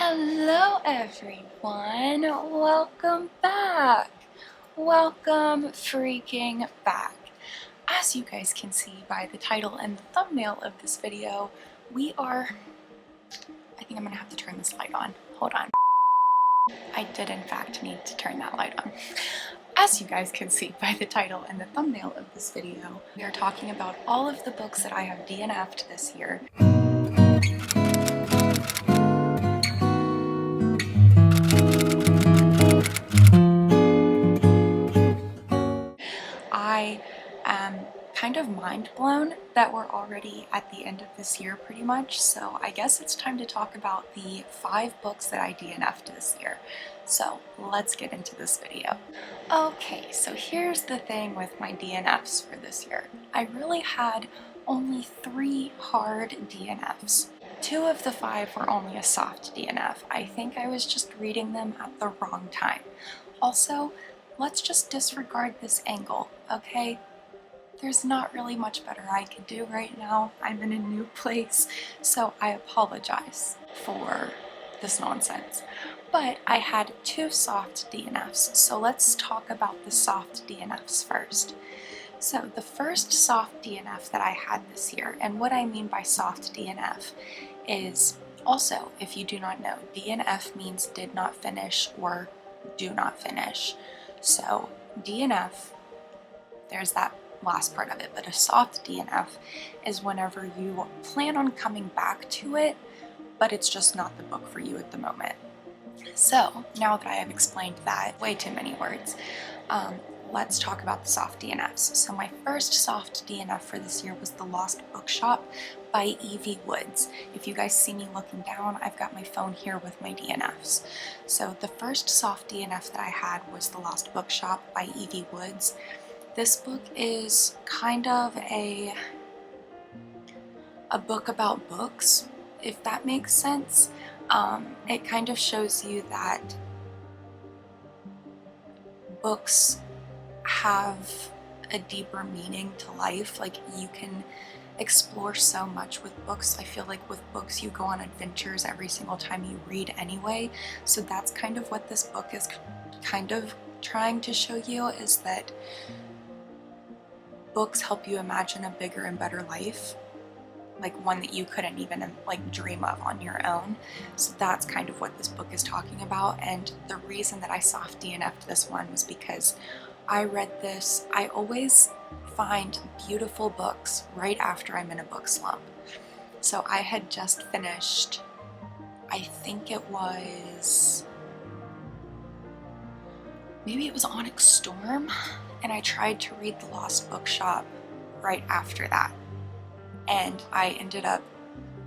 Hello everyone, welcome back. Welcome freaking back. As you guys can see by the title and the thumbnail of this video, I think I'm gonna have to turn this light on. Hold on. I did in fact need to turn that light on. As you guys can see by the title and the thumbnail of this video, we are talking about all of the books that I have DNF'd this year. I am kind of mind blown that we're already at the end of this year pretty much, so I guess it's time to talk about the 5 books that I DNF'd this year. So let's get into this video. Okay, so here's the thing with my DNFs for this year. I really had only 3 hard DNFs. 2 of the 5 were only a soft DNF. I think I was just reading them at the wrong time. Also, let's just disregard this angle, okay? There's not really much better I could do right now. I'm in a new place, so I apologize for this nonsense. But I had 2 soft DNFs, so let's talk about the soft DNFs first. So the first soft DNF that I had this year, and what I mean by soft DNF is, also, if you do not know, DNF means did not finish or do not finish. So DNF, there's that last part of it, but a soft DNF is whenever you plan on coming back to it, but it's just not the book for you at the moment. So now that I have explained that, way too many words, let's talk about the soft DNFs. So my first soft DNF for this year was The Lost Bookshop by Evie Woods. If you guys see me looking down, I've got my phone here with my DNFs. So the first soft DNF that I had was The Lost Bookshop by Evie Woods. This book is kind of a book about books, if that makes sense. It kind of shows you that books have a deeper meaning to life. Like, you can explore so much with books. I feel like with books you go on adventures every single time you read anyway, so that's kind of what this book is kind of trying to show you, is that books help you imagine a bigger and better life, like one that you couldn't even like dream of on your own. So that's kind of what this book is talking about, and the reason that I soft DNF'd this one was because I read this. I always find beautiful books right after I'm in a book slump. So I had just finished, I think it was, maybe it was Onyx Storm, and I tried to read The Lost Bookshop right after that. And I ended up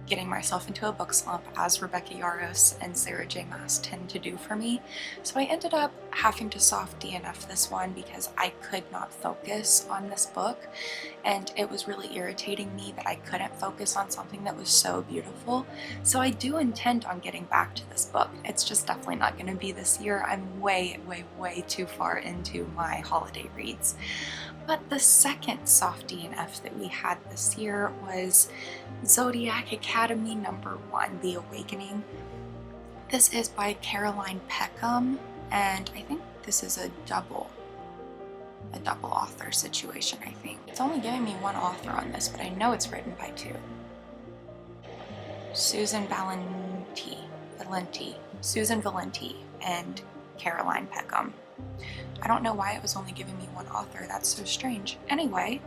getting myself into a book slump, as Rebecca Yarros and Sarah J. Maas tend to do for me. So I ended up having to soft DNF this one because I could not focus on this book, and it was really irritating me that I couldn't focus on something that was so beautiful. So I do intend on getting back to this book. It's just definitely not going to be this year. I'm way too far into my holiday reads. But the second soft DNF that we had this year was Zodiac Academy #1, The Awakening. This is by Caroline Peckham, and I think this is a double author situation, I think. It's only giving me 1 author on this, but I know it's written by 2. Susan Valenti, and Caroline Peckham. I don't know why it was only giving me 1 author, that's so strange. Anyway,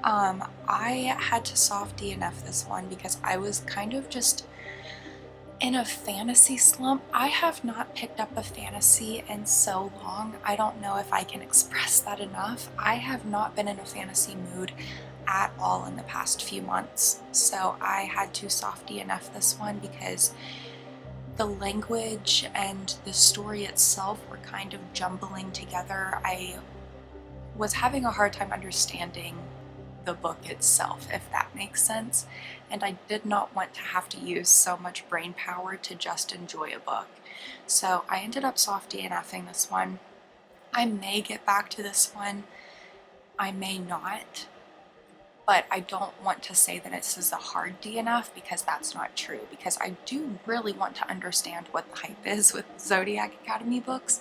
I had to soft DNF this one because I was kind of just in a fantasy slump. I have not picked up a fantasy in so long. I don't know if I can express that enough. I have not been in a fantasy mood at all in the past few months. So I had to soft DNF this one because the language and the story itself were kind of jumbling together. I was having a hard time understanding the book itself, if that makes sense, and I did not want to have to use so much brain power to just enjoy a book. So I ended up soft DNFing this one. I may get back to this one, I may not. but I don't want to say that this is a hard DNF because that's not true, because I do really want to understand what the hype is with Zodiac Academy books,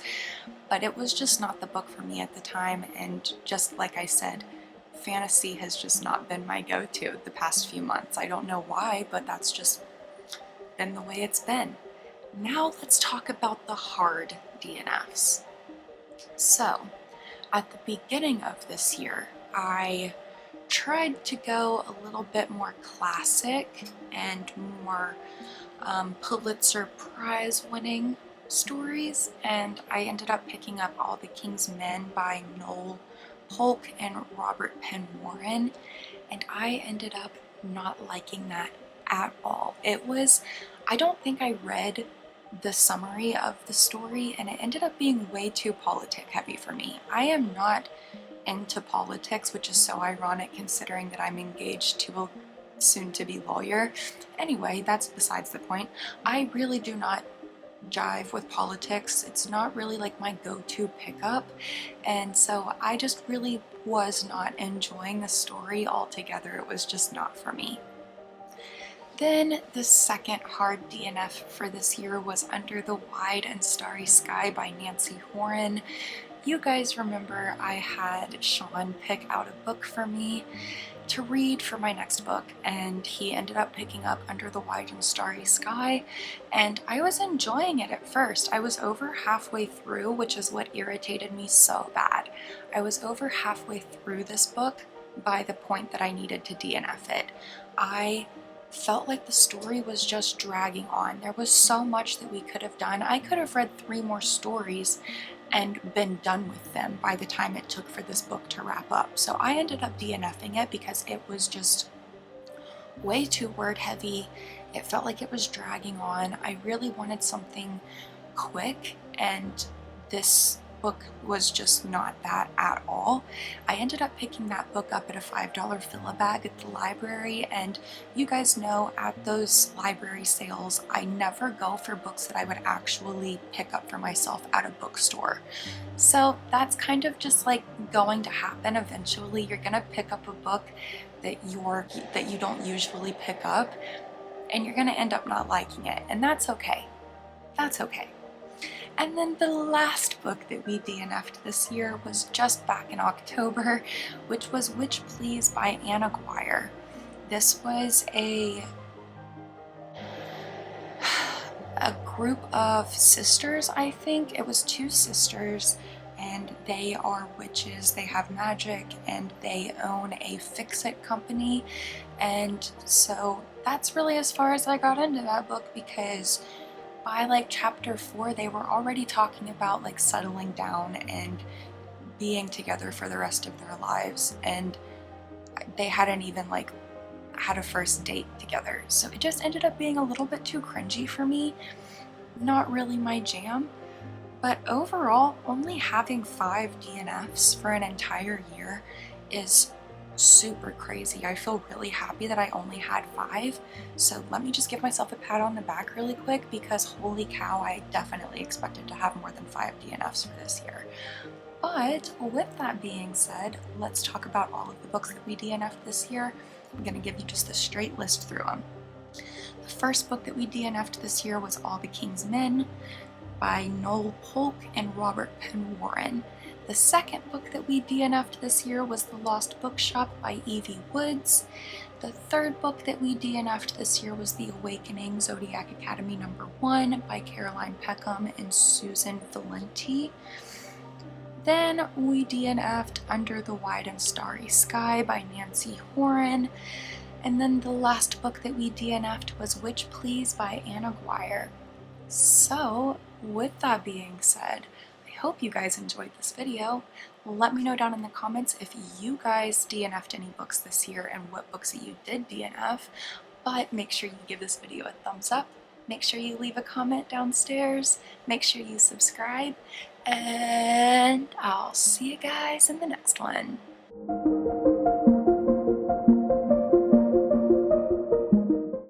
but it was just not the book for me at the time, and just like I said, fantasy has just not been my go-to the past few months. I don't know why, but that's just been the way it's been. Now let's talk about the hard DNFs. So, at the beginning of this year, I tried to go a little bit more classic and more Pulitzer Prize winning stories, and I ended up picking up All the King's Men by Noel Polk and Robert Penn Warren, and I ended up not liking that at all. I don't think I read the summary of the story, and it ended up being way too politic heavy for me. I am not into politics, which is so ironic considering that I'm engaged to a soon-to-be lawyer. Anyway, that's besides the point. I really do not jive with politics. It's not really like my go-to pickup, and so I just really was not enjoying the story altogether. It was just not for me. Then the second hard DNF for this year was Under the Wide and Starry Sky by Nancy Horan. You guys remember I had Sean pick out a book for me to read for my next book, and he ended up picking up Under the Wide and Starry Sky, and I was enjoying it at first. I was over halfway through, which is what irritated me so bad. I was over halfway through this book by the point that I needed to DNF it. I felt like the story was just dragging on. There was so much that we could have done. I could have read 3 more stories and been done with them by the time it took for this book to wrap up. So I ended up DNFing it because it was just way too word heavy. It felt like it was dragging on. I really wanted something quick, and this book was just not that at all. I ended up picking that book up at a $5 fill-a-bag at the library, and you guys know at those library sales I never go for books that I would actually pick up for myself at a bookstore. So that's kind of just like going to happen eventually. You're gonna pick up a book that you don't usually pick up, and you're gonna end up not liking it, and that's okay. That's okay. And then the last book that we DNF'd this year was just back in October, which was Witch Please by Anna Guire. This was a group of sisters, I think. It was 2 sisters, and they are witches. They have magic, and they own a fix-it company. And so that's really as far as I got into that book, because by like chapter 4 they were already talking about like settling down and being together for the rest of their lives, and they hadn't even like had a first date together. So it just ended up being a little bit too cringy for me. Not really my jam. But overall, only having 5 DNFs for an entire year is super crazy. I feel really happy that I only had 5, so let me just give myself a pat on the back really quick, because holy cow, I definitely expected to have more than 5 DNFs for this year. But with that being said, let's talk about all of the books that we DNF'd this year. I'm going to give you just a straight list through them. The first book that we DNF'd this year was All the King's Men by Noel Polk and Robert Penn Warren. The second book that we DNF'd this year was The Lost Bookshop by Evie Woods. The third book that we DNF'd this year was The Awakening, Zodiac Academy #1 by Caroline Peckham and Susan Valenti. Then we DNF'd Under the Wide and Starry Sky by Nancy Horan. And then the last book that we DNF'd was Witch Please by Anna Guire. So, with that being said, I hope you guys enjoyed this video. Let me know down in the comments if you guys DNF'd any books this year and what books that you did DNF. But make sure you give this video a thumbs up. Make sure you leave a comment downstairs. Make sure you subscribe. And I'll see you guys in the next one.